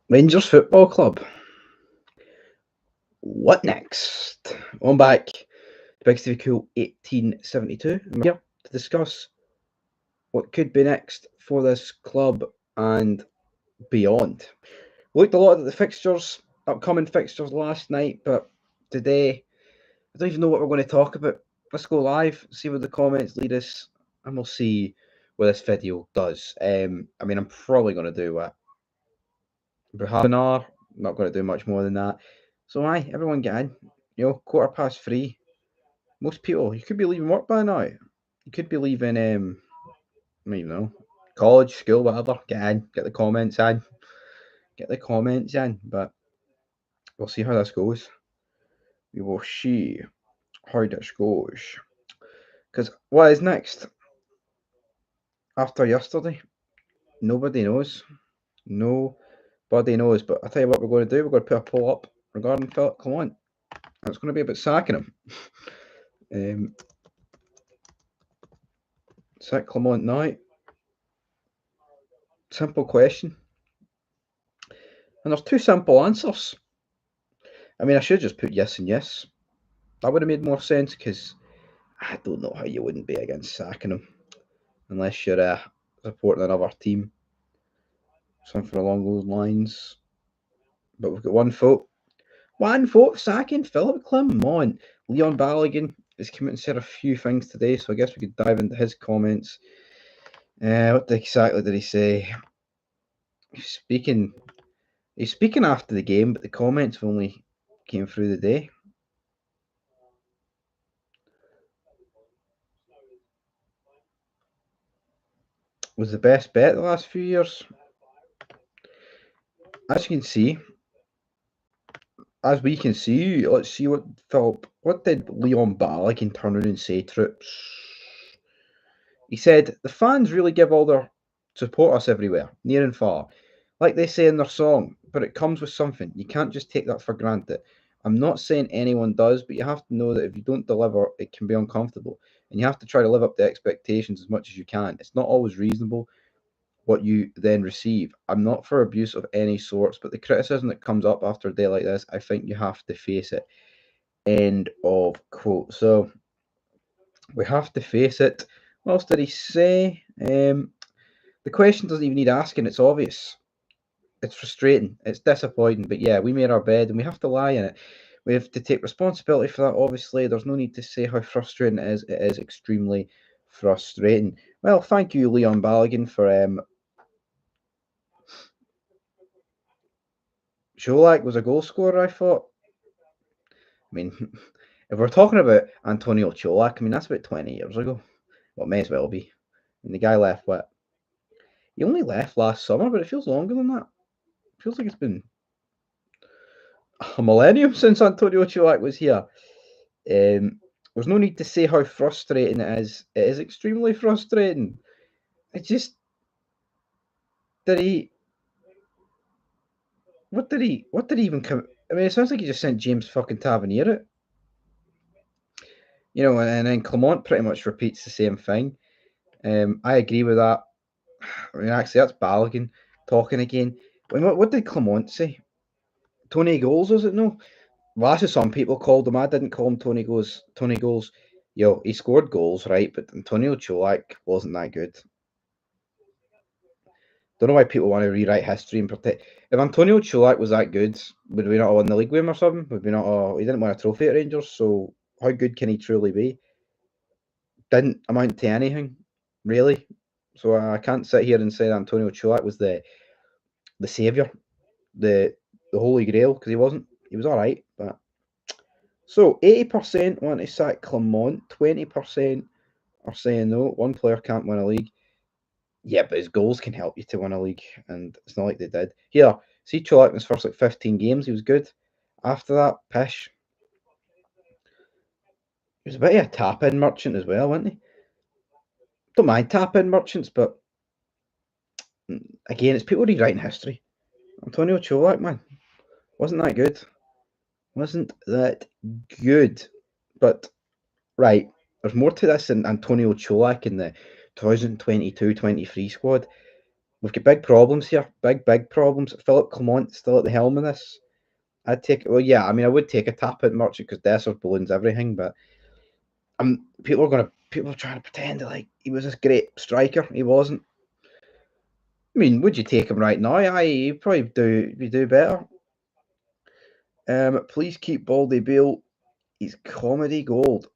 Rangers Football Club. What next? On back to Big Stevie Cool 1872. I'm here to discuss what could be next for this club and beyond. Looked a lot at the fixtures, upcoming fixtures last night, but today I don't even know what we're going to talk about. Let's go live, see where the comments lead us, and we'll see what this video does. I'm probably going to do about half an hour. I'm not going to do much more than that. So, everyone get in. 3:15. Most people, you could be leaving work by now. You could be leaving, I don't even know, college, school, whatever. Get in, get the comments in, get the comments in. But we'll see how this goes. We will see how this goes. Because what is next after yesterday? Nobody knows. Nobody knows. But I tell you what we're going to do. We're going to put a poll up regarding Philip Clement. And it's going to be about sacking him. Sack Clement now. Simple question. And there's two simple answers. I should just put yes and yes. That would have made more sense because I don't know how you wouldn't be against sacking him unless you're supporting another team. Something along those lines. But we've got one vote. One vote sacking Philip Clement. Leon Balogun has come out and said a few things today, so I guess we could dive into his comments. What exactly did he say? He's speaking after the game, but the comments only came through the day. Was the best bet the last few years. As we can see, let's see what did Leon Balogun turn around and say, troops? He said, the fans really give all their support us everywhere, near and far. Like they say in their song, but it comes with something. You can't just take that for granted. I'm not saying anyone does, but you have to know that if you don't deliver, it can be uncomfortable. And you have to try to live up to expectations as much as you can. It's not always reasonable what you then receive. I'm not for abuse of any sorts, but the criticism that comes up after a day like this, I think you have to face it. End of quote. So we have to face it. What else did he say? The question doesn't even need asking, it's obvious. It's frustrating, it's disappointing, but yeah, we made our bed and we have to lie in it. We have to take responsibility for that, obviously. There's no need to say how frustrating it is. It is extremely frustrating. Well, thank you, Leon Balogun, for Sholak was a goal scorer, I thought. If we're talking about Antonio Cholak, that's about 20 years ago. Well, it may as well be. And the guy left, what? He only left last summer, but it feels longer than that. It feels like it's been a millennium since Antonio Cholak was here. There's no need to say how frustrating it is. It is extremely frustrating. It just did he? What did he? What did he even come? It sounds like he just sent James fucking Tavernier it. And then Clement pretty much repeats the same thing. I agree with that. Actually, that's Balogun talking again. What did Clement say? Tony Goals, is it? No. Well, that's what some people called him. I didn't call him Tony Goals. Tony Goals. He scored goals, right? But Antonio Cholak wasn't that good. Don't know why people want to rewrite history and protect. If Antonio Cholak was that good, would we not have won the league with him or something? Would we not? He didn't win a trophy at Rangers, so how good can he truly be? Didn't amount to anything, really. So I can't sit here and say that Antonio Cholak was the saviour, the holy grail, because he wasn't. He was all right, but so 80% want to sack Clement, 20% are saying no. One player can't win a league. Yeah, but his goals can help you to win a league, and it's not like they did. Here, see Cholak in his first 15 games, he was good. After that, pish. He was a bit of a tap-in merchant as well, wasn't he? Don't mind tap-in merchants, but again, it's people rewriting history. Antonio Cholak, man, wasn't that good. Wasn't that good. But, right, there's more to this than Antonio Cholak in the 2022-23 squad. We've got big problems here. Big problems. Philip Clement still at the helm of this. I'd take. Well, yeah. I mean, I would take a tap at Merchant because Dessers balloons everything, but people are trying to pretend that like he was this great striker. He wasn't. I mean, would you take him right now? Aye, you probably do better. Please keep Baldy Beale. He's comedy gold.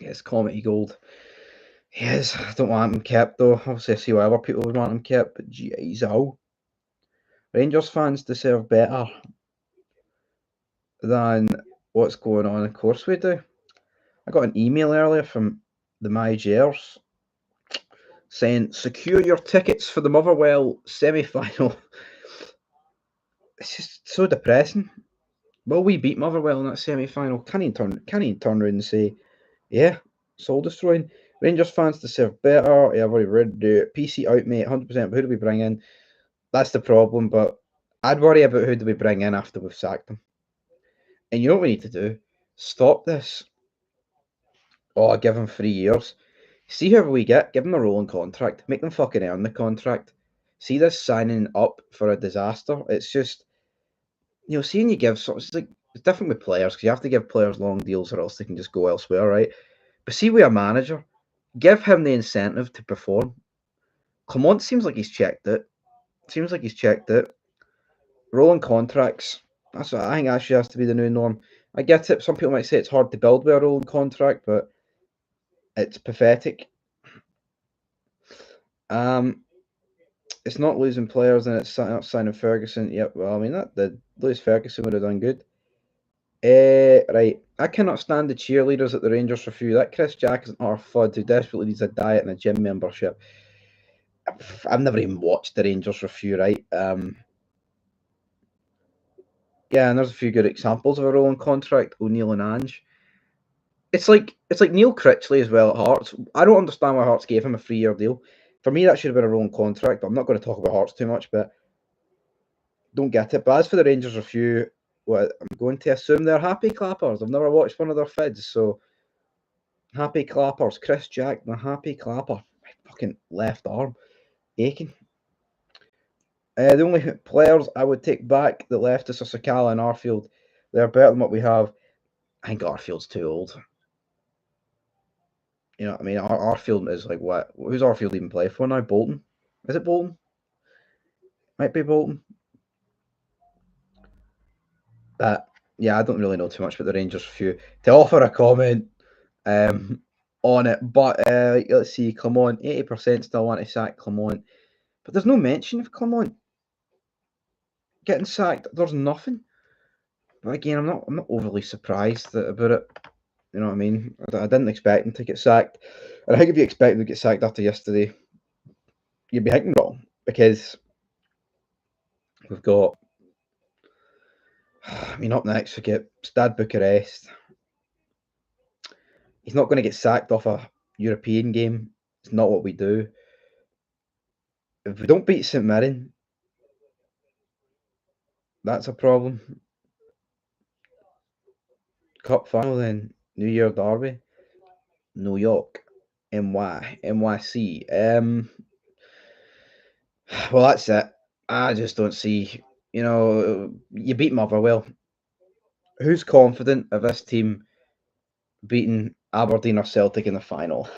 Yes, comedy gold. Yes, I don't want him kept though. Obviously, I see why other people would want him kept, but jeez, oh. Rangers fans deserve better than what's going on. Of course we do. I got an email earlier from the Managerial saying, secure your tickets for the Motherwell semi-final. It's just so depressing. Will we beat Motherwell in that semi-final? Can he turn around and say, yeah, soul destroying? Rangers fans deserve better. Yeah, I've already read the PC out, mate, 100%. But who do we bring in? That's the problem. But I'd worry about who do we bring in after we've sacked them. And you know what we need to do? Stop this. Oh, give him 3 years. See whoever we get, give them a rolling contract. Make them fucking earn the contract. See this signing up for a disaster. It's just, seeing you give it's different with players because you have to give players long deals or else they can just go elsewhere, right? But see, with a manager, give him the incentive to perform. Clement seems like he's checked it. Rolling contracts. That's what I think. Actually, has to be the new norm. I get it. Some people might say it's hard to build with a rolling contract, but it's pathetic. It's not losing players and it's signing Ferguson. Yep. Well, I mean that the lose Ferguson would have done good. Right. I cannot stand the cheerleaders at the Rangers review. That Chris Jack is an fud who desperately needs a diet and a gym membership. I've never even watched the Rangers review, right? Yeah, and there's a few good examples of a rolling contract. O'Neill and Ange. It's like Neil Critchley as well at Hearts. I don't understand why Hearts gave him a 3-year deal. For me, that should have been a rolling contract. But I'm not going to talk about Hearts too much, but don't get it. But as for the Rangers review, well, I'm going to assume they're happy clappers. I've never watched one of their fids, so happy clappers. Chris Jack, the happy clapper. My fucking left arm aching. The only players I would take back that left us are Sakala and Arfield. They're better than what we have. I think Arfield's too old. You know what I mean? Arfield is like what? Who's Arfield even play for now? Bolton? Is it Bolton? Might be Bolton. But yeah, I don't really know too much about the Rangers review to offer a comment on it. But let's see, Clement, 80% still want to sack Clement, but there's no mention of Clement getting sacked. There's nothing. But again, I'm not overly surprised about it. You know what I mean? I didn't expect him to get sacked. And I think if you expect him to get sacked after yesterday, you'd be thinking wrong because we've got. I mean, up next we get Stade Bucharest. He's not going to get sacked off a European game. It's not what we do. If we don't beat St Mirren, that's a problem. Cup final then, New Year Derby, New York, NYC. Well, that's it. I just don't see. You beat Motherwell. Who's confident of this team beating Aberdeen or Celtic in the final?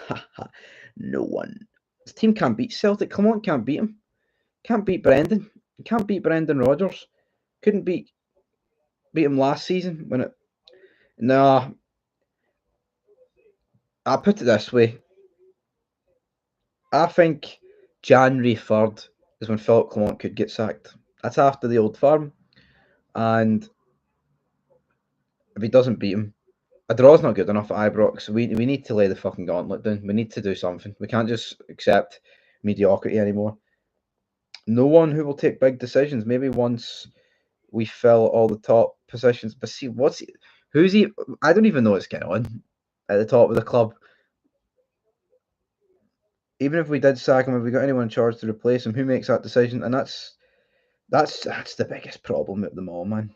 No one. This team can't beat Celtic. Come on, can't beat him. Can't beat Brendan. Can't beat Brendan Rodgers. Couldn't beat him last season when it. No, I'll put it this way. I think January 3rd is when Philip Clement could get sacked. That's after the Old Firm. And if he doesn't beat him, a draw's not good enough at Ibrox. We need to lay the fucking gauntlet down. We need to do something. We can't just accept mediocrity anymore. No one who will take big decisions. Maybe once we fill all the top positions. But see, who's he? I don't even know what's going on at the top of the club. Even if we did sack him, have we got anyone in charge to replace him? Who makes that decision? And that's the biggest problem at the moment.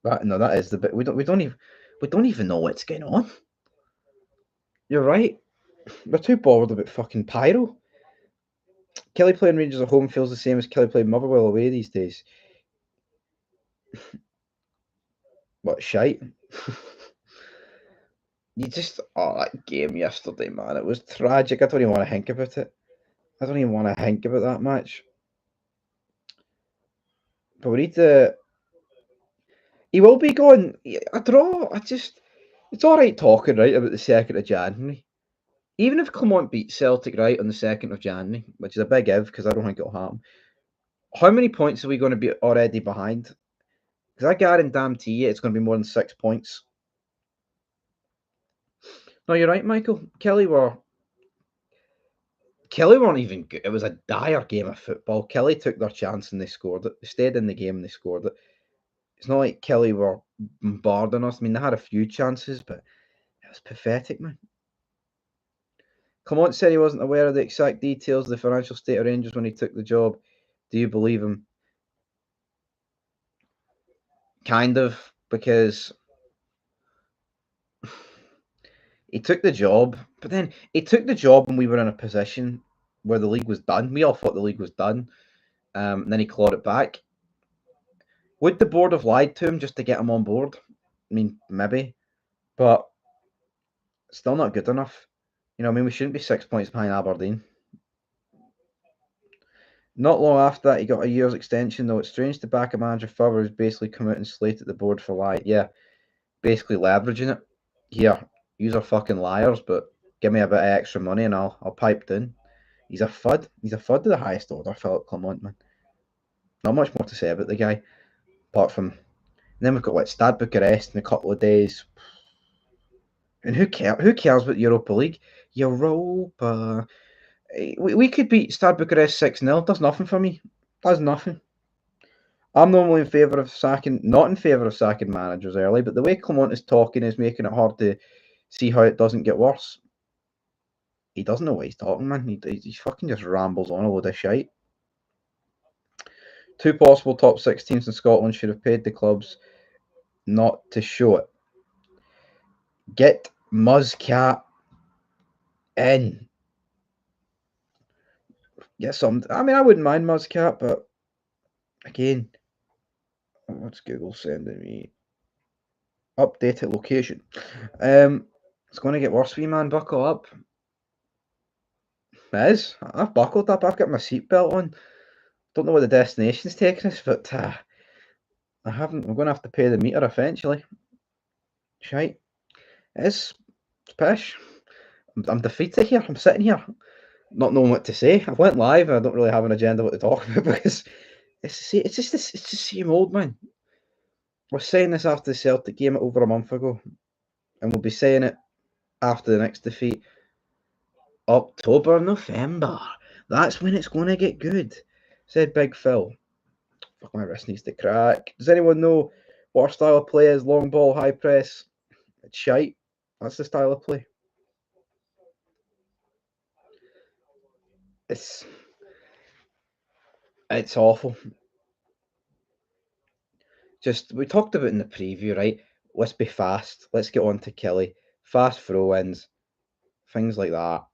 That is the bit. We don't even know what's going on. You're right. We're too bothered about fucking Pyro. Kelly playing Rangers at home feels the same as Kelly playing Motherwell away these days. What, shite? That game yesterday, man, it was tragic. I don't even want to think about it. I don't even want to think about that match. But we need to. He will be going. A draw. It's all right talking right about the 2nd of January. Even if Clermont beat Celtic right on the 2nd of January, which is a big if because I don't think it'll happen. How many points are we going to be already behind? Because I guarantee you it's going to be more than 6 points. No, you're right, Michael. Kelly weren't even good. It was a dire game of football. Kelly took their chance and they scored it. They stayed in the game and they scored it. It's not like Kelly were bombarding us. I mean, they had a few chances, but it was pathetic, man. Clement said he wasn't aware of the exact details of the financial state of Rangers when he took the job. Do you believe him? Kind of, because he took the job, but then he took the job when we were in a position where the league was done. We all thought the league was done. And then he clawed it back. Would the board have lied to him just to get him on board? I mean, maybe, but still not good enough. You know, I mean, we shouldn't be 6 points behind Aberdeen. Not long after that, he got a year's extension, though. It's strange to back a manager further who's basically come out and slated the board for lying. Yeah, basically leveraging it. Here, yous are fucking liars, but give me a bit of extra money and I'll pipe down. He's a FUD. He's a FUD of the highest order, Philip Clement, man. Not much more to say about the guy, apart from. And then we've got Stade Bucharest in a couple of days. And who cares? Who cares about the Europa League? Europa. We could beat Stade Bucharest 6-0. Does nothing for me. Does nothing. I'm normally in favour of sacking, not in favour of sacking managers early, but the way Clement is talking is making it hard to see how it doesn't get worse. He doesn't know what he's talking, man. He fucking just rambles on a load of shite. 2 possible top 6 teams in Scotland should have paid the clubs not to show it. Get Muscat in. Get some. I mean, I wouldn't mind Muscat, but again, what's Google sending me? Updated location. It's going to get worse for you, man. Buckle up. It is. I've buckled up. I've got my seatbelt on. Don't know where the destination's taking us, but I haven't. We're going to have to pay the meter eventually. Shite. It's pish. I'm defeated here. I'm sitting here, not knowing what to say. I went live and I don't really have an agenda what to talk about because it's just the same old, man. We're saying this after the Celtic game over a month ago, and we'll be saying it after the next defeat. October, November. That's when it's going to get good, said Big Phil. Fuck, my wrist needs to crack. Does anyone know what our style of play is? Long ball, high press. It's shite. That's the style of play. It's awful. Just we talked about in the preview, right? Let's be fast. Let's get on to Kelly. Fast throw-ins, things like that.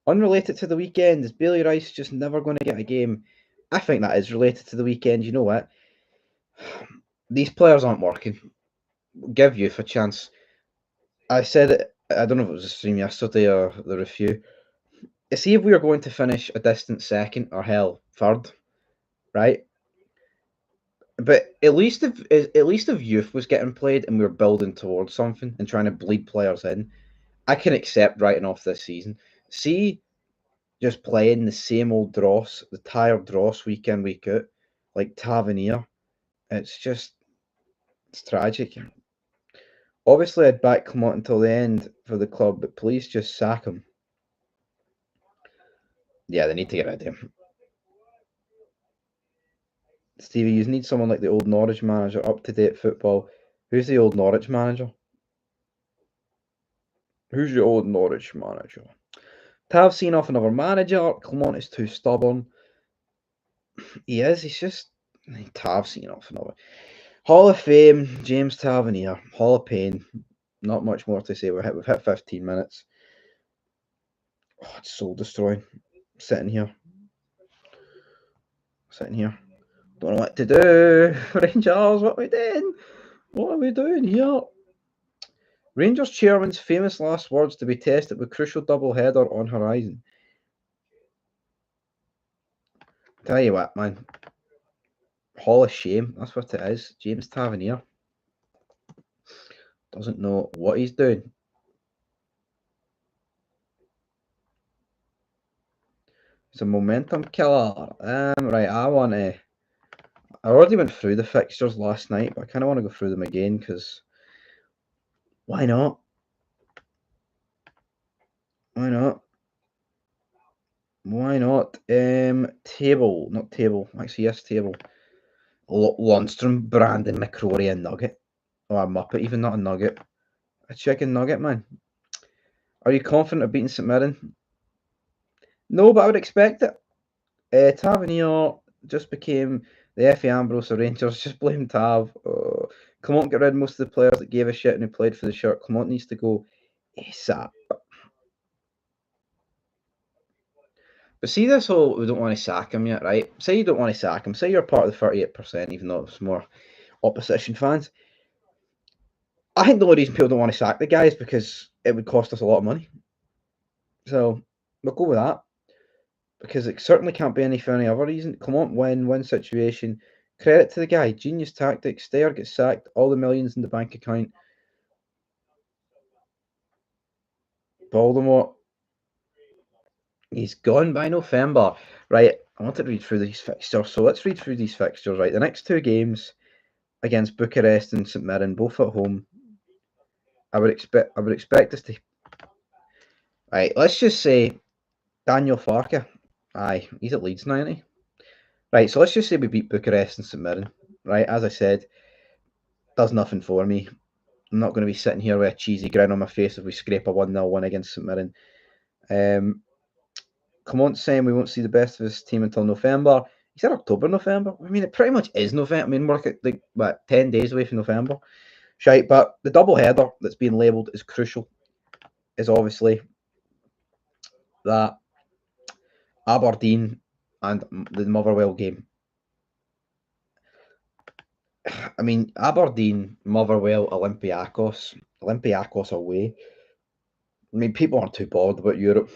Unrelated to the weekend, is Bailey Rice just never going to get a game? I think that is related to the weekend. You know what? These players aren't working. Give youth a chance. I said it. I don't know if it was a stream yesterday or the review. See if we were going to finish a distant second or hell third, right? But at least if youth was getting played and we were building towards something and trying to bleed players in, I can accept writing off this season. See, just playing the same old dross, the tired dross week in week out, like Tavernier. It's tragic. Obviously, I'd back Clement until the end for the club, but please just sack him. Yeah, they need to get rid of him. Stevie, you need someone like the old Norwich manager, up to date football. Who's the old Norwich manager? Who's your old Norwich manager? Tav seen off another manager. Clement is too stubborn. He is. He's just Tav seen off another. Hall of Fame, James Tavernier. Hall of Pain. Not much more to say. We've hit 15 minutes. Oh, it's soul destroying. Sitting here. Don't know what to do. Rangers, what are we doing? What are we doing here? Rangers chairman's famous last words to be tested with crucial double-header on horizon. Tell you what, man. Hall of Shame, that's what it is. James Tavernier doesn't know what he's doing. It's a momentum killer. Right, I already went through the fixtures last night, but I kind of want to go through them again because why not? Why not? Why not? Table, not table. Actually, yes, table. Lundstrom, Brandon McCrory, a nugget. Oh, a Muppet, even not a nugget. A chicken nugget, man. Are you confident of beating St Mirren? No, but I would expect it. Tavernier just became the Effie Ambrose of Rangers. Just blame Tav. Clement get rid of most of the players that gave a shit and who played for the shirt. Clement needs to go ASAP. But see this whole we don't want to sack him yet, right? Say you don't want to sack him. Say you're part of the 38%, even though it's more opposition fans. I think the only reason people don't want to sack the guy is because it would cost us a lot of money. So we'll go with that. Because it certainly can't be any for any other reason. Clement win situation. Credit to the guy. Genius tactics. Stayer gets sacked. All the millions in the bank account. Baltimore. He's gone by November. Right, I want to read through these fixtures. So let's read through these fixtures. Right, the next two games against Bucharest and St Mirren, both at home. I would expect us to. Right, let's just say Daniel Farke. Aye, he's at Leeds now, isn't he? Right, so let's just say we beat Bucharest and St Mirren. Right, as I said, does nothing for me. I'm not going to be sitting here with a cheesy grin on my face if we scrape a 1-0 win against St Mirren. Clement's saying we won't see the best of his team until November. He said October, November. I mean, it pretty much is November. I mean, we're like 10 days away from November. Shite, but the double header that's being labelled as crucial is obviously that Aberdeen and the Motherwell game. I mean, Aberdeen, Motherwell, Olympiacos away. I mean, people aren't too bothered about Europe.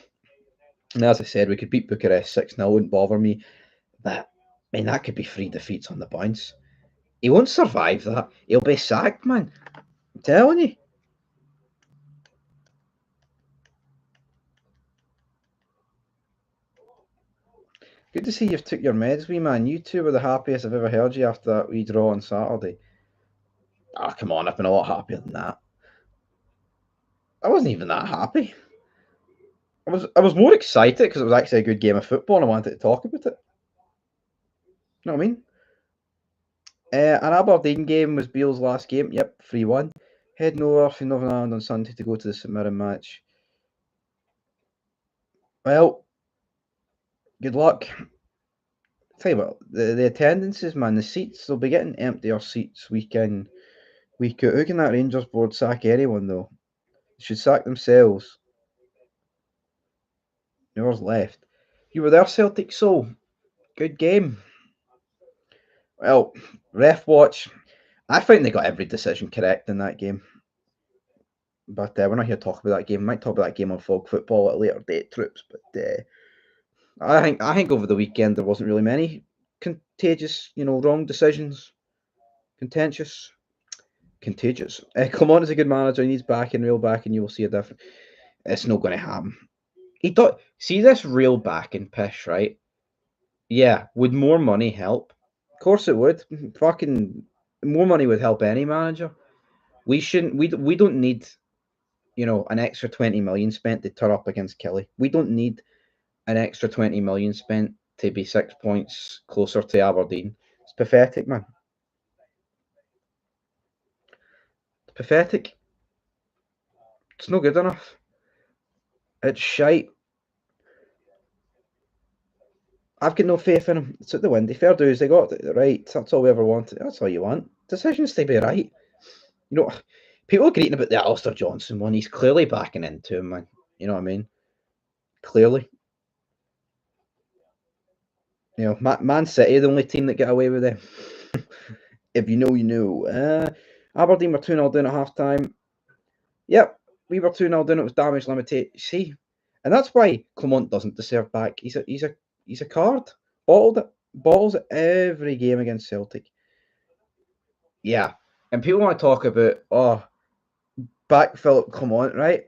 And as I said, we could beat Bucharest 6-0, wouldn't bother me. But, I mean, that could be 3 defeats on the bounce. He won't survive that. He'll be sacked, man. I'm telling you. Good to see you've took your meds, wee man. You two were the happiest I've ever heard you after that wee draw on Saturday. Ah, come on, I've been a lot happier than that. I wasn't even that happy. I was more excited because it was actually a good game of football and I wanted to talk about it. You know what I mean? An Aberdeen game was Beale's last game. Yep, 3-1. Heading over from Northern Ireland on Sunday to go to the St Mirren match. Well, good luck. Tell you what, the attendances, man, the seats, they'll be getting emptier seats week in, week out. Who can that Rangers board sack anyone, though? They should sack themselves. Whoever's left. You were there, Celtic Soul. Good game. Well, ref watch. I think they got every decision correct in that game. But we're not here to talk about that game. We might talk about that game on Fog Football at a later date, troops. But I think over the weekend there wasn't really many contagious, wrong decisions. Contagious. Clement is a good manager. He needs backing, real backing. You will see a difference. It's not going to happen. He thought, see this real backing pish, right? Yeah, would more money help? Of course it would. Fucking more money would help any manager. We shouldn't. We don't need, an extra 20 million spent to turn up against Kelly. We don't need an extra 20 million spent to be 6 points closer to Aberdeen. It's pathetic, man. It's pathetic. It's no good enough. It's shite. I've got no faith in him. It's at the windy. Fair dues, they got it right. That's all we ever wanted. That's all you want. Decisions to be right. People are greeting about the Alistair Johnson one. He's clearly backing into him, man. You know what I mean? Clearly. You know, Man City, the only team that get away with it. If you know, you know. Aberdeen were 2-0 down at half time. Yep, we were 2-0 down. It was damage limited. See, and that's why Clement doesn't deserve back. He's a card. Bottles it every game against Celtic. Yeah, and people want to talk about back Philip Clement, right?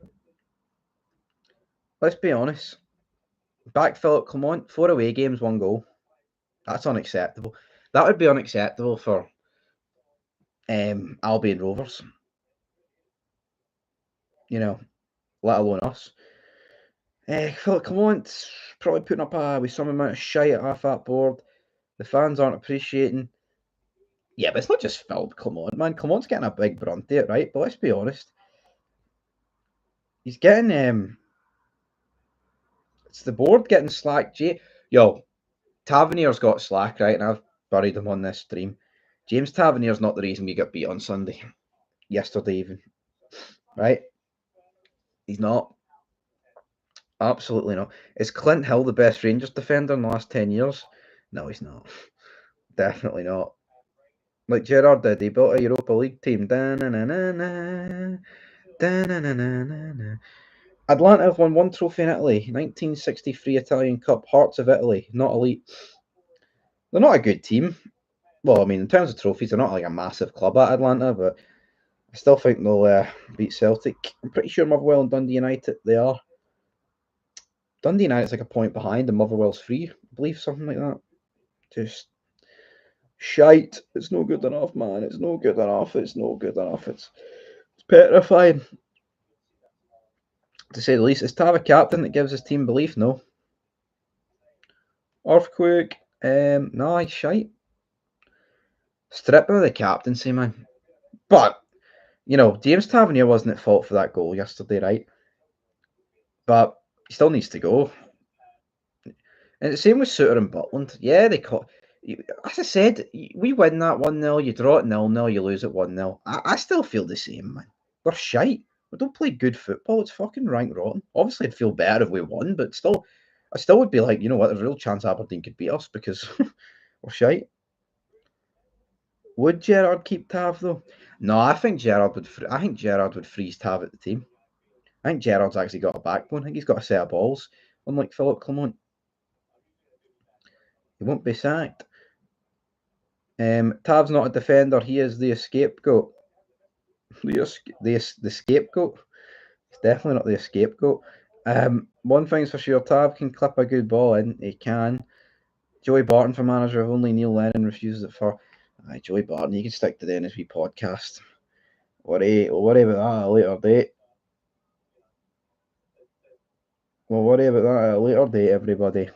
Let's be honest. Back Philip Clement, 4 away games, 1 goal. That's unacceptable. That would be unacceptable for Albion Rovers. You know, let alone us. Philip Clement's probably putting up with some amount of shite at half that board. The fans aren't appreciating. Yeah, but it's not just Philip Clement, man. Clement's getting a big brunt there, right? But let's be honest. He's getting it's the board getting slack. Yo, Tavernier's got slack, right? And I've buried him on this stream. James Tavernier's not the reason we got beat on Sunday. Yesterday even. Right? He's not. Absolutely not. Is Clint Hill the best Rangers defender in the last 10 years? No, he's not. Definitely not. Like Gerrard did, he built a Europa League team. Da-na-na-na-na. Da-na-na-na-na. Atlanta have won 1 trophy in Italy. 1963 Italian Cup. Hearts of Italy. Not elite. They're not a good team. Well, I mean, in terms of trophies, they're not like a massive club at Atlanta, but I still think they'll beat Celtic. I'm pretty sure Motherwell and Dundee United, they are. Dundee United's like a point behind, and Motherwell's 3, I believe, something like that. Just shite. It's no good enough, man. It's no good enough. It's no good enough. It's petrifying, to say the least. Is Tav a captain that gives his team belief? No. Earthquake. No, he's shite. Strip him of the captaincy, man. But, you know, James Tavernier wasn't at fault for that goal yesterday, right? But he still needs to go. And the same with Suter and Butland. Yeah, they caught. As I said, we win that 1-0, you draw it 0-0, you lose it 1-0. I still feel the same, man. We're shite. We don't play good football. It's fucking rank rotten. Obviously, I'd feel better if we won, but still, I still would be like, you know what, there's a real chance Aberdeen could beat us because we're shite. Would Gerrard keep Tav though? No, I think Gerrard would. I think Gerrard would freeze Tav at the team. I think Gerrard's actually got a backbone. I think he's got a set of balls, unlike Philip Clement. He won't be sacked. Tav's not a defender. He is the scapegoat. The scapegoat. He's definitely not the scapegoat. One thing's for sure, Tav can clip a good ball in. He can. Joey Barton for manager of only Neil Lennon refuses it for. Joey Barton, you can stick to the NSB podcast. We'll worry about that at a later date. We'll worry about that at a later date, everybody.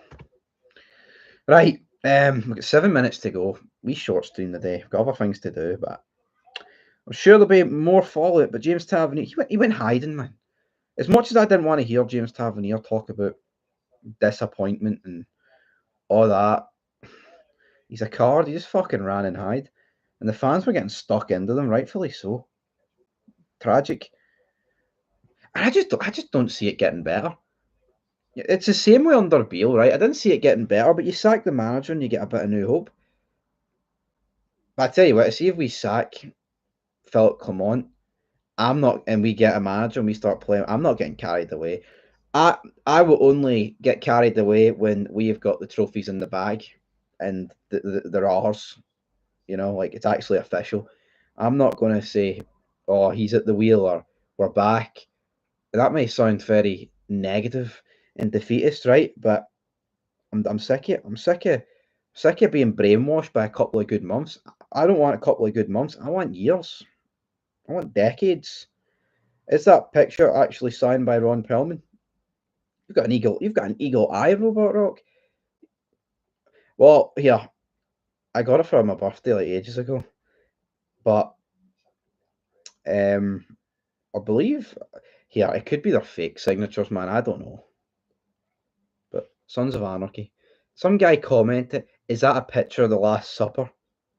Right, we've got 7 minutes to go. We short stream the day. We've got other things to do, but I'm sure there'll be more fallout. But James Tavernier, he went hiding, man. As much as I didn't want to hear James Tavernier talk about disappointment and all that, he's a card. He just fucking ran and hide. And the fans were getting stuck into them, rightfully so. Tragic. And I just don't see it getting better. It's the same way under Beale, right? I didn't see it getting better, but you sack the manager and you get a bit of new hope. But I tell you what, see if we sack Philip Clement, and we get a manager and we start playing, I'm not getting carried away. I will only get carried away when we've got the trophies in the bag and they're ours. You know, like it's actually official. I'm not going to say, oh, he's at the wheel or we're back. That may sound very negative and defeatist, right? But I'm sick of it. I'm sick of being brainwashed by a couple of good months. I don't want a couple of good months. I want years. I want decades. Is that picture actually signed by Ron Perlman? You've got an eagle eye, Robert Rock. Well, here, I got it for my birthday like ages ago, but I believe here it could be their fake signatures, man. I don't know. But Sons of Anarchy. Some guy commented, "Is that a picture of the Last Supper?"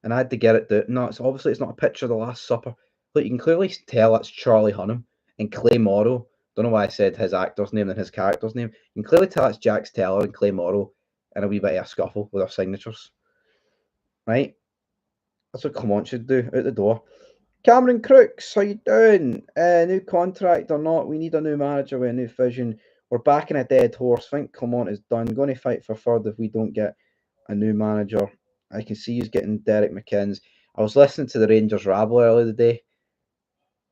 And I had to get it down. No, it's not a picture of the Last Supper. Look, you can clearly tell it's Charlie Hunnam and Clay Morrow. Don't know why I said his actor's name and his character's name. You can clearly tell it's Jax Teller and Clay Morrow. and a wee bit of a scuffle with our signatures. Right? That's what Clement should do, out the door. Cameron Crooks, how you doing? New contract or not, we need a new manager with a new vision. We're backing a dead horse. I think Clement is done. Going to fight for third if we don't get a new manager. I can see he's getting Derek McInnes. I was listening to the Rangers rabble earlier today,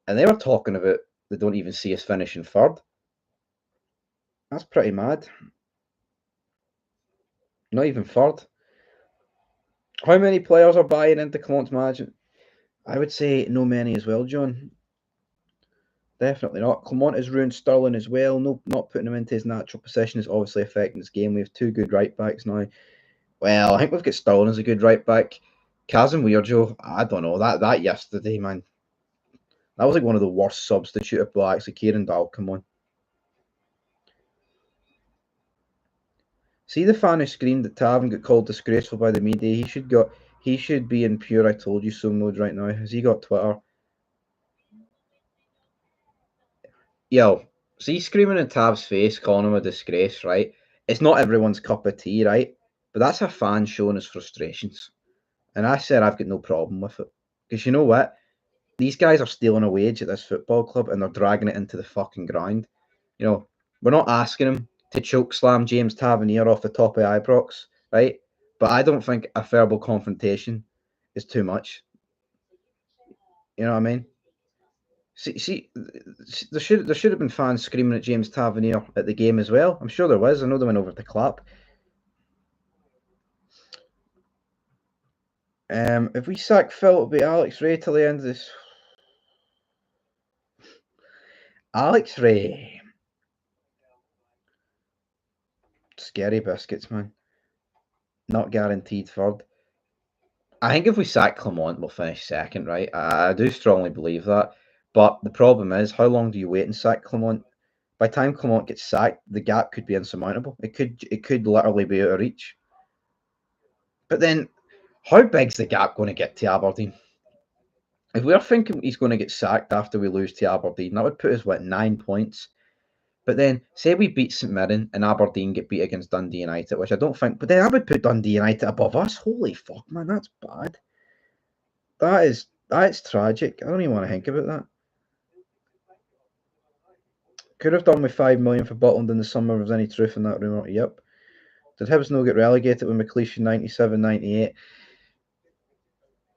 and they were talking about they don't even see us finishing third. That's pretty mad. Not even third. How many players are buying into Clement's management? I would say no many as well, John. Definitely not. Clement has ruined Sterling as well. No, not putting him into his natural position is obviously affecting his game. We have two good right backs now. Well, I think we've got Sterling as a good right back. Kazim Weirjo, I don't know. That yesterday, man. That was like one of the worst substitute blacks. Like Kieran Dahl, come on. See the fan who screamed that Taven got called disgraceful by the media. He should be in pure I told you so mode right now. Has he got Twitter? Yo, see screaming in Tav's face, calling him a disgrace, right? It's not everyone's cup of tea, right? But that's a fan showing his frustrations. And I said I've got no problem with it. Because you know what? These guys are stealing a wage at this football club and they're dragging it into the fucking ground. You know, we're not asking him to choke slam James Tavernier off the top of Ibrox, right? But I don't think a verbal confrontation is too much. You know what I mean? See, there should have been fans screaming at James Tavernier at the game as well. I'm sure there was. I know they went over to clap. If we sack Phil, it'll be Alex Ray till the end of this. Alex Ray. Scary biscuits, man. Not guaranteed third. I think if we sack Clement, we'll finish second, right? I do strongly believe that. But the problem is, how long do you wait and sack Clement? By the time Clement gets sacked, the gap could be insurmountable. It could literally be out of reach. But then, how big's the gap going to get to Aberdeen? If we're thinking he's going to get sacked after we lose to Aberdeen, that would put us, 9 points? But then, say we beat St Mirren and Aberdeen get beat against Dundee United, which I don't think, but then I would put Dundee United above us. Holy fuck, man, that's bad. That's tragic. I don't even want to think about that. Could have done with 5 million for Butland in the summer if there's any truth in that rumour. Yep. Did Hibs no get relegated with McLeish in 97, 98?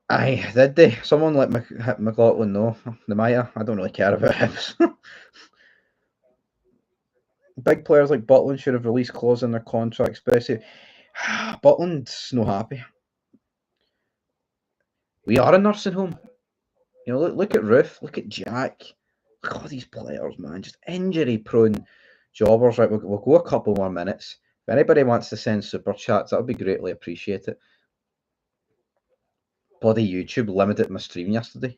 Aye, did they? Someone let McLaughlin know. They might have. I don't really care about Hibs. Big players like Butland should have released clause in their contract, especially. Butland's no happy. We are a nursing home. You know, look at Ruth, look at Jack. Look at all these players, man. Just injury-prone jobbers. Right, we'll go a couple more minutes. If anybody wants to send super chats, that would be greatly appreciated. Bloody YouTube limited my stream yesterday.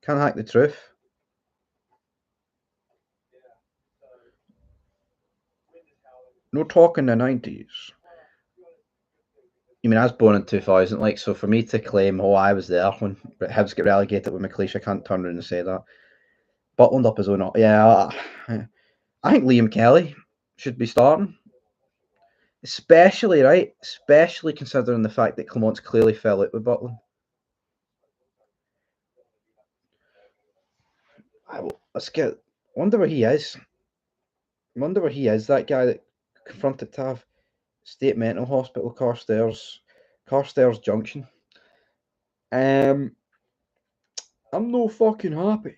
Can't hack the truth. No talk in the 90s. I mean, I was born in 2000, like, so for me to claim, oh, I was there when Hibs get relegated with McLeish, I can't turn around and say that. Butland up his own. Yeah, I think Liam Kelly should be starting. Especially, right? Especially considering the fact that Clement's clearly fell out with Butland. Let's get. Wonder where he is. Wonder where he is. That guy that confronted Tav. State Mental Hospital, Carstairs Junction. I'm no fucking happy.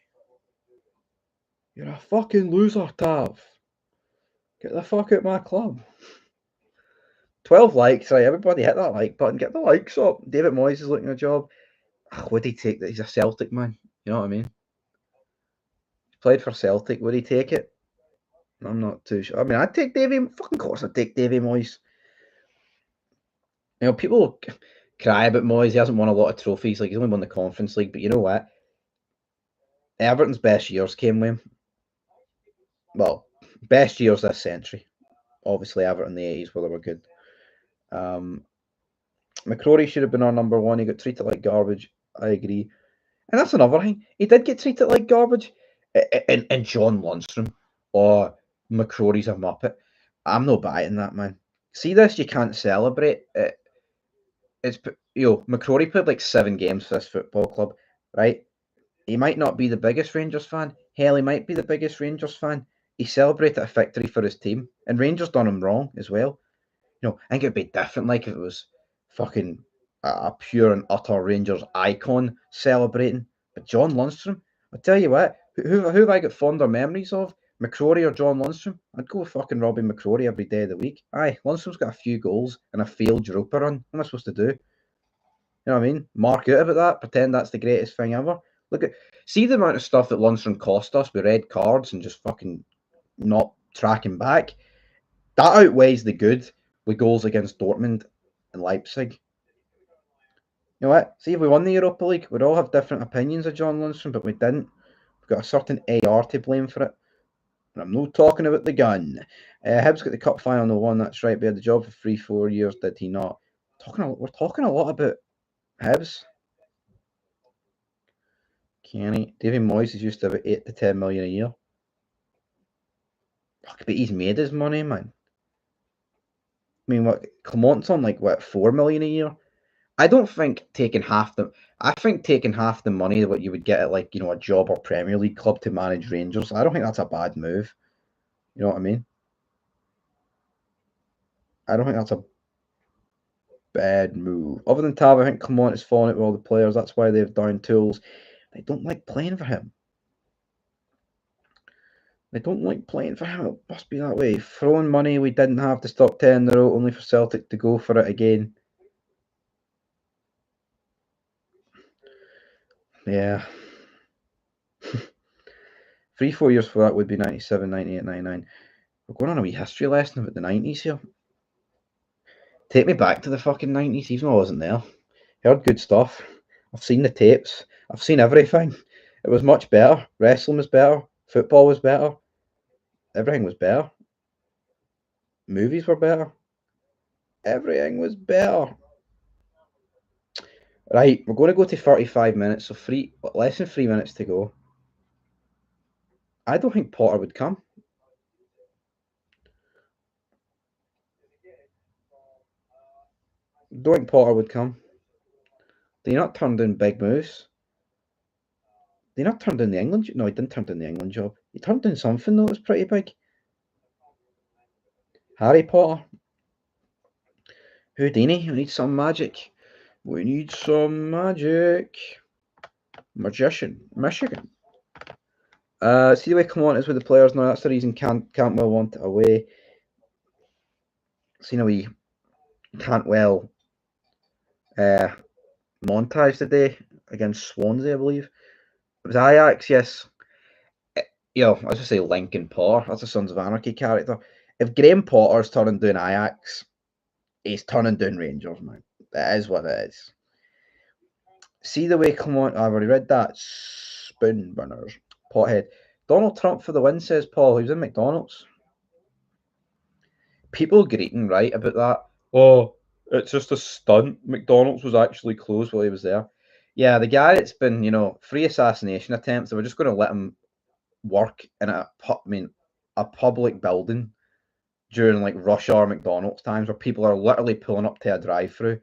You're a fucking loser, Tav. Get the fuck out of my club. 12 likes, right? Everybody hit that like button. Get the likes up. David Moyes is looking a job. Would he take that? He's a Celtic man. You know what I mean? He played for Celtic. Would he take it? I'm not too sure. I mean, I'd take Davy. Fucking course, I'd take Davy Moyes. You know, people cry about Moyes. He hasn't won a lot of trophies. Like, he's only won the Conference League. But you know what? Everton's best years came with him. Well, best years this century. Obviously, Everton in the 80s where they were good. McCrory should have been our number one. He got treated like garbage. I agree. And that's another thing. He did get treated like garbage. And John Lundstrom or McCrory's a muppet. I'm no buying that, man. see this, you can't celebrate it. It's McCrory played like 7 games for this football club, right? He might not be the biggest Rangers fan. Hell, he might be the biggest Rangers fan. He celebrated a victory for his team, and Rangers done him wrong as well. I think it'd be different, like if it was fucking a pure and utter Rangers icon celebrating. But John Lundstrom, I tell you what, who have I got fonder memories of? McCrory or John Lundstrom? I'd go with fucking Robbie McCrory every day of the week. Aye, Lundstrom's got a few goals and a failed Europa run. What am I supposed to do? You know what I mean? Mark out about that. Pretend that's the greatest thing ever. See the amount of stuff that Lundstrom cost us with red cards and just fucking not tracking back. That outweighs the good with goals against Dortmund and Leipzig. You know what? See, if we won the Europa League, we'd all have different opinions of John Lundstrom, but we didn't. We've got a certain AR to blame for it. And I'm not talking about the gun. Hibs got the cup final in 01, that's right. We had the job for 3-4 years, did he not? We're talking a lot about Hibs. Kenny. David Moyes is used to about 8 to 10 million a year. Fuck, but he's made his money, man. I mean, Clement's on like 4 million a year? I don't think taking half the money what you would get at like, a job or Premier League club to manage Rangers, I don't think that's a bad move. You know what I mean? I don't think that's a bad move. Other than Tav, I think Clement is falling out with all the players. That's why they've down tools. They don't like playing for him. They don't like playing for him. It must be that way. Throwing money we didn't have to stop 10 in a row, only for Celtic to go for it again. Yeah. 3-4 years for that would be 97, 98, 99. We're going on a wee history lesson about the 90s here. Take me back to the fucking 90s, even though I wasn't there. Heard good stuff. I've seen the tapes. I've seen everything. It was much better. Wrestling was better. Football was better. Everything was better. Movies were better. Everything was better. Right, we're going to go to 35 minutes, so less than 3 minutes to go. I don't think Potter would come. Don't think Potter would come. Did he not turn down big moves? Did he not turn down the England? No, he didn't turn down the England job. He turned down something though that was pretty big. Harry Potter. Houdini. We need some magic. We need some magic. Magician. Michigan. See the way Clement is with the players now. That's the reason Cantwell want it away. See, we Cantwell montage today against Swansea, I believe. It was Ajax, yes. I was just say Lincoln Potter. That's a Sons of Anarchy character. If Graham Potter's turning down Ajax, he's turning down Rangers, man. That is what it is. See the way Clement. I've already read that. Spoon burners. Pothead. Donald Trump for the win, says Paul. He was in McDonald's. People greeting right about that. Oh, it's just a stunt. McDonald's was actually closed while he was there. Yeah, the guy that's been, 3 assassination attempts, they were just going to let him work in a public building during like rush hour McDonald's times where people are literally pulling up to a drive-through.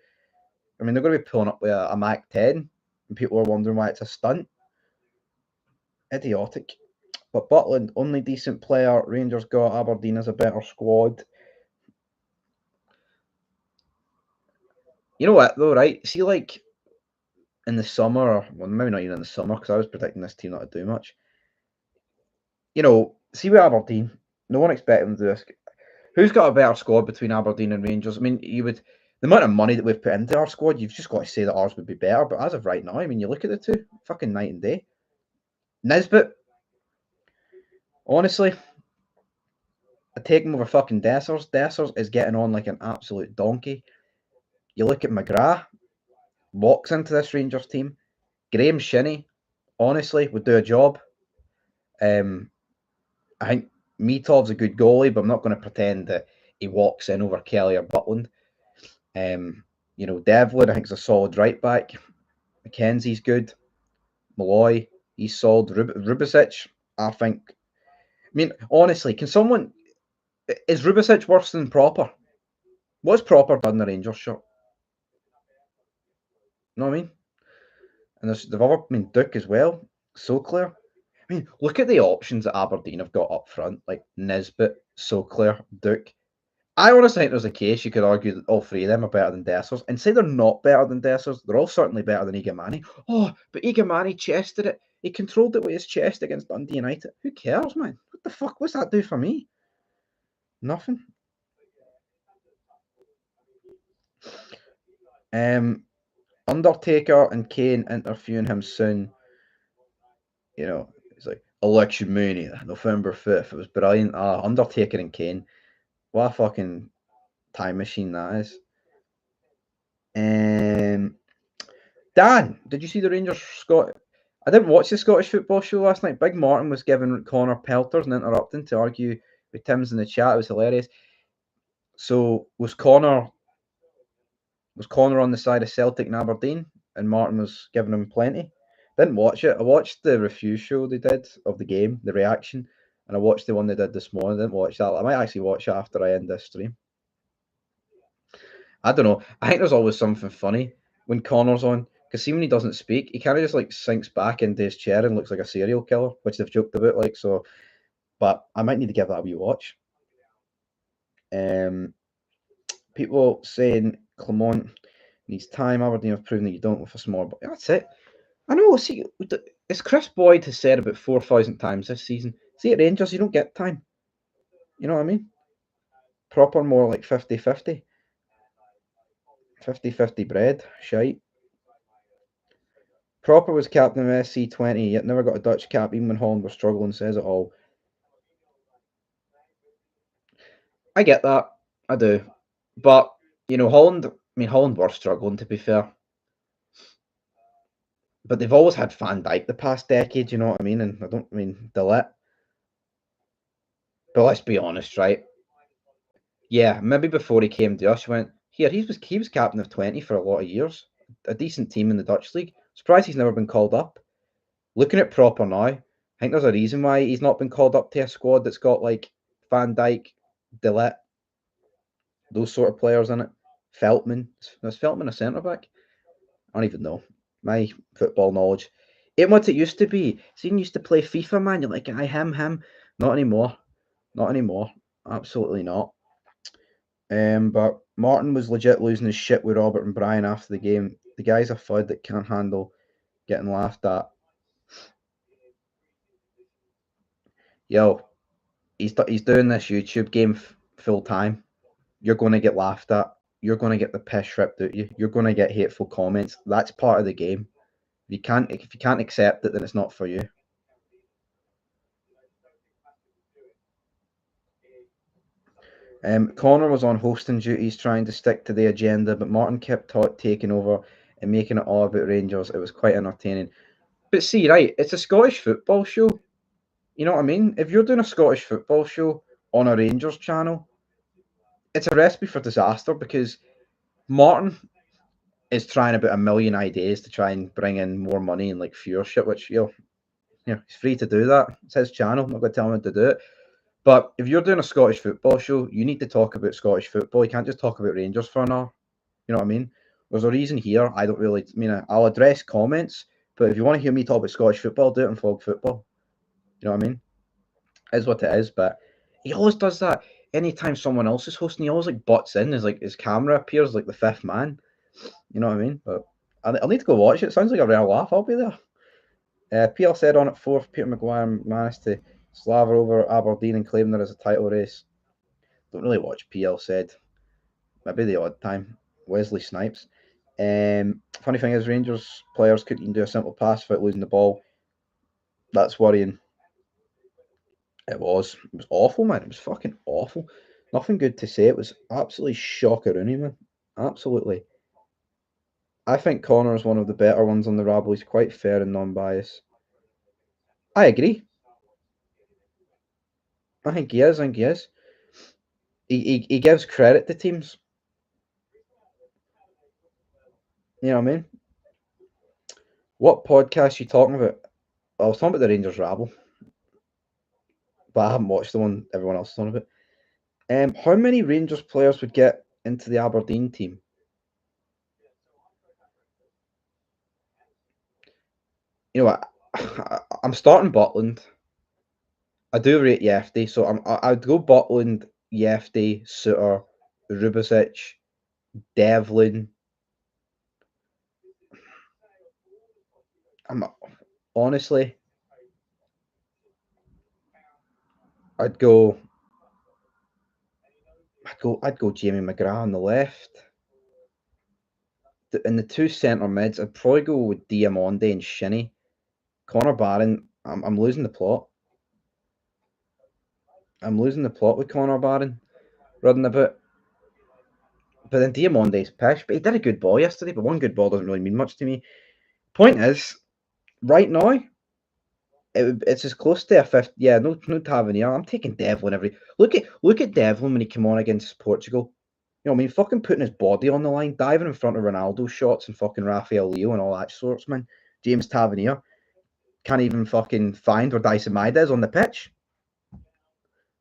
I mean, they're going to be pulling up with a Mac 10 and people are wondering why it's a stunt. Idiotic. But Butland, only decent player. Rangers got. Aberdeen has a better squad. You know what, though, right? See, like, in the summer, well, maybe not even in the summer, because I was predicting this team not to do much. See with Aberdeen, no one expected them to do this. Who's got a better squad between Aberdeen and Rangers? I mean, the amount of money that we've put into our squad, you've just got to say that ours would be better. But as of right now, I mean, you look at the two, fucking night and day. Nisbet, honestly, I take him over fucking Dessers. Dessers is getting on like an absolute donkey. You look at McGrath, walks into this Rangers team. Graham Shinnie, honestly, would do a job. I think Mitov's a good goalie, but I'm not going to pretend that he walks in over Kelly or Butland. Devlin, I think, is a solid right back. McKenzie's good. Malloy, he's solid. Rubicic, I think. I mean, honestly, is Rubicic worse than Proper? What's proper done the Rangers shirt? You know what I mean? And they've other, Duke as well. So clear. Look at the options that Aberdeen have got up front, like Nisbet, Soclair, Duke. I honestly think there's a case you could argue that all three of them are better than Dessers. And say they're not better than Dessers, they're all certainly better than Igamani. Oh, but Igamani chested it. He controlled it with his chest against Dundee United. Who cares, man? What the fuck? What's that do for me? Nothing. Undertaker and Kane interviewing him soon. It's like Election Mania, November 5th. It was brilliant. Undertaker and Kane. What a fucking time machine that is. Dan, did you see the Rangers Scott? I didn't watch the Scottish football show last night. Big Martin was giving Connor pelters and interrupting to argue with Tim's in the chat. It was hilarious. So was Connor on the side of Celtic and Aberdeen, and Martin was giving him plenty? Didn't watch it. I watched the review show they did of the game, the reaction, and I watched the one they did this morning. I didn't watch that. I might actually watch it after I end this stream. I don't know. I think there's always something funny when Connor's on, because see when he doesn't speak, he kind of just like sinks back into his chair and looks like a serial killer, which they've joked about. Like so, but I might need to give that a wee watch. People saying Clement needs time. Aberdeen have proven that you don't with a small. But that's it. I know. See, as Chris Boyd has said about 4,000 times this season. See, at Rangers, you don't get time. You know what I mean? Proper, more like 50-50. 50-50 bread. Shite. Proper was captain of SC20, yet never got a Dutch cap, even when Holland was struggling, says it all. I get that. I do. But, Holland, Holland were struggling, to be fair. But they've always had Van Dijk the past decade, you know what I mean? And I don't mean Delit. But let's be honest, right? Yeah, maybe before he came to us, went, here, he was captain of 20 for a lot of years. A decent team in the Dutch league. Surprised he's never been called up. Looking at Proper now, I think there's a reason why he's not been called up to a squad that's got like Van Dijk, Delit, those sort of players in it. Feltman. Is Feltman a centre back? I don't even know. My football knowledge. Ain't what it used to be. Seeing used to play FIFA, man. You're like, him. Not anymore. Not anymore. Absolutely not. But Martin was legit losing his shit with Robert and Brian after the game. The guy's a fud that can't handle getting laughed at. Yo, he's doing this YouTube game full time. You're going to get laughed at. You're going to get the piss ripped out you. You're going to get hateful comments. That's part of the game. If you can't accept it, then it's not for you. Connor was on hosting duties, trying to stick to the agenda, but Martin kept taking over and making it all about Rangers. It was quite entertaining. But see, right, it's a Scottish football show. You know what I mean? If you're doing a Scottish football show on a Rangers channel, it's a recipe for disaster because Martin is trying about a million ideas to try and bring in more money and like viewership, which he's free to do that. It's his channel. I'm not going to tell him to do it. But if you're doing a Scottish football show, you need to talk about Scottish football. You can't just talk about Rangers for an hour. You know what I mean? There's a reason here. I don't really. I'll address comments, but if you want to hear me talk about Scottish football, do it in Fog Football. You know what I mean? Is what it is. But he always does that. Anytime someone else is hosting, he always like butts in. His camera appears like the fifth man. You know what I mean? But I'll need to go watch it. Sounds like a real laugh. I'll be there. PL said on at fourth, Peter Maguire managed to slaver over Aberdeen and claim there as a title race. Don't really watch PL said. Maybe the odd time. Wesley Snipes. Funny thing is, Rangers players couldn't even do a simple pass without losing the ball. That's worrying. It was awful, man. It was fucking awful. Nothing good to say. It was absolutely shockeroonie, man. Absolutely. I think Connor is one of the better ones on the rabble. He's quite fair and non-biased. I agree. I think he is. He gives credit to teams. You know what I mean? What podcast are you talking about? I was talking about the Rangers rabble, but I haven't watched the one everyone else is talking about. How many Rangers players would get into the Aberdeen team. You know what? I'm starting Butland. I do rate Yefty, so I'd go Butland, Yefty, Suter, Rubicic, Devlin. I'm honestly, I'd go, I'd go Jamie McGrath on the left. In the two centre mids, I'd probably go with Diamonde and Shinnie. Connor Barron, I'm losing the plot. I'm losing the plot with Connor Barron running about. But then Diamonde's pish. But he did a good ball yesterday, but one good ball doesn't really mean much to me. Point is, right now, it's as close to a fifth. Yeah, no Tavernier. I'm taking Devlin every. Look at Devlin when he came on against Portugal. You know, I mean, fucking putting his body on the line, diving in front of Ronaldo shots and fucking Rafael Leo and all that sorts, man. James Tavernier can't even fucking find where Dyson Maeda is on the pitch.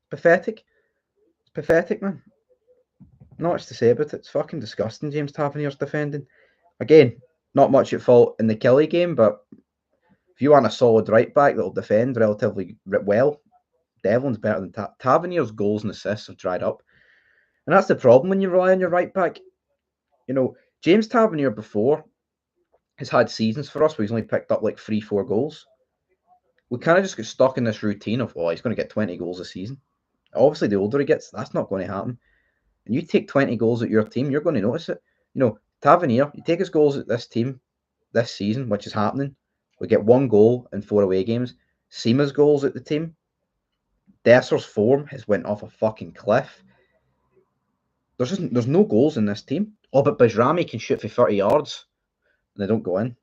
Pathetic. It's pathetic, man. Not much to say about it. It's fucking disgusting, James Tavernier's defending. Again, not much at fault in the Kelly game, but if you want a solid right back that'll defend relatively well, Devlin's better than Tavernier's goals and assists have dried up. And that's the problem when you rely on your right back. You know, James Tavernier before has had seasons for us where he's only picked up like 3-4 goals. We kind of just get stuck in this routine of, oh, he's going to get 20 goals a season. Obviously, the older he gets, that's not going to happen. And you take 20 goals at your team, you're going to notice it. You know, Tavernier, you take his goals at this team this season, which is happening. We get 1 goal in 4 away games. Seema's goals at the team. Desser's form has went off a fucking cliff. There's no goals in this team. Oh, but Bajrami can shoot for 30 yards. And they don't go in.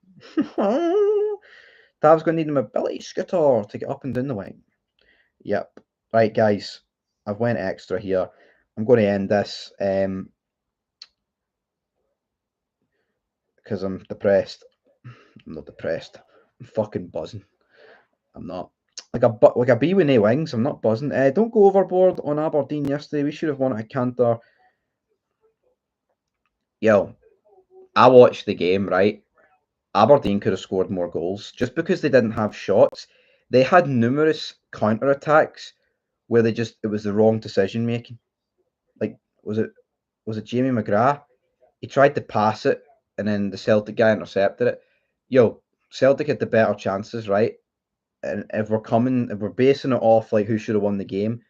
Tav's going to need a mobility scooter to get up and down the wing. Yep. Right, guys. I've went extra here. I'm going to end this because I'm depressed. I'm not depressed. I'm fucking buzzing. I'm not. Like a bee with no wings. I'm not buzzing. Don't go overboard on Aberdeen yesterday. We should have won at a canter. Yo, I watched the game, right? Aberdeen could have scored more goals. Just because they didn't have shots, they had numerous counter attacks where it was the wrong decision making. Like was it Jamie McGrath? He tried to pass it and then the Celtic guy intercepted it. Yo, Celtic had the better chances, right? And if we're basing it off like who should have won the game,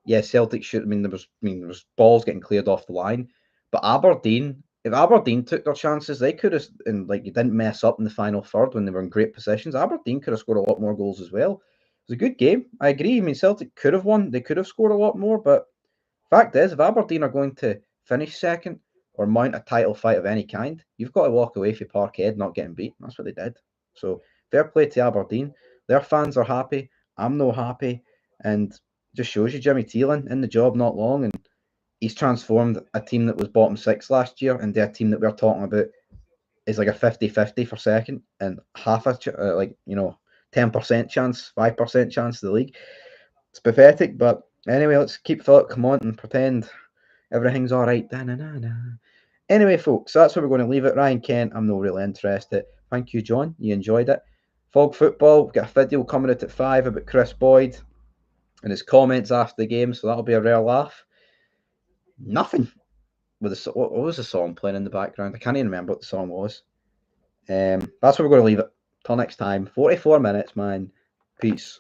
yeah, Celtic should. There was balls getting cleared off the line, but Aberdeen. If Aberdeen took their chances, they could have, and like you didn't mess up in the final third when they were in great positions. Aberdeen could have scored a lot more goals as well. It was a good game. I agree. I mean, Celtic could have won. They could have scored a lot more, but fact is, if Aberdeen are going to finish second or mount a title fight of any kind, you've got to walk away from Parkhead not getting beat. That's what they did. So fair play to Aberdeen. Their fans are happy. I'm no happy, and just shows you Jimmy Thielen in the job not long, and he's transformed a team that was bottom 6 last year into a team that we're talking about is like a 50-50 for second and half a 10% chance, 5% chance of the league. It's pathetic, but anyway, let's keep Philip come on and pretend everything's all right. Da-na-na-na. Anyway, folks, that's where we're going to leave it. Ryan Kent, I'm not really interested. Thank you, John. You enjoyed it. Fog Football, we've got a video coming out at 5 about Chris Boyd and his comments after the game, so that'll be a rare laugh. Nothing. What was the song playing in the background? I can't even remember what the song was. That's where we're going to leave it. Till next time. 44 minutes, man. Peace.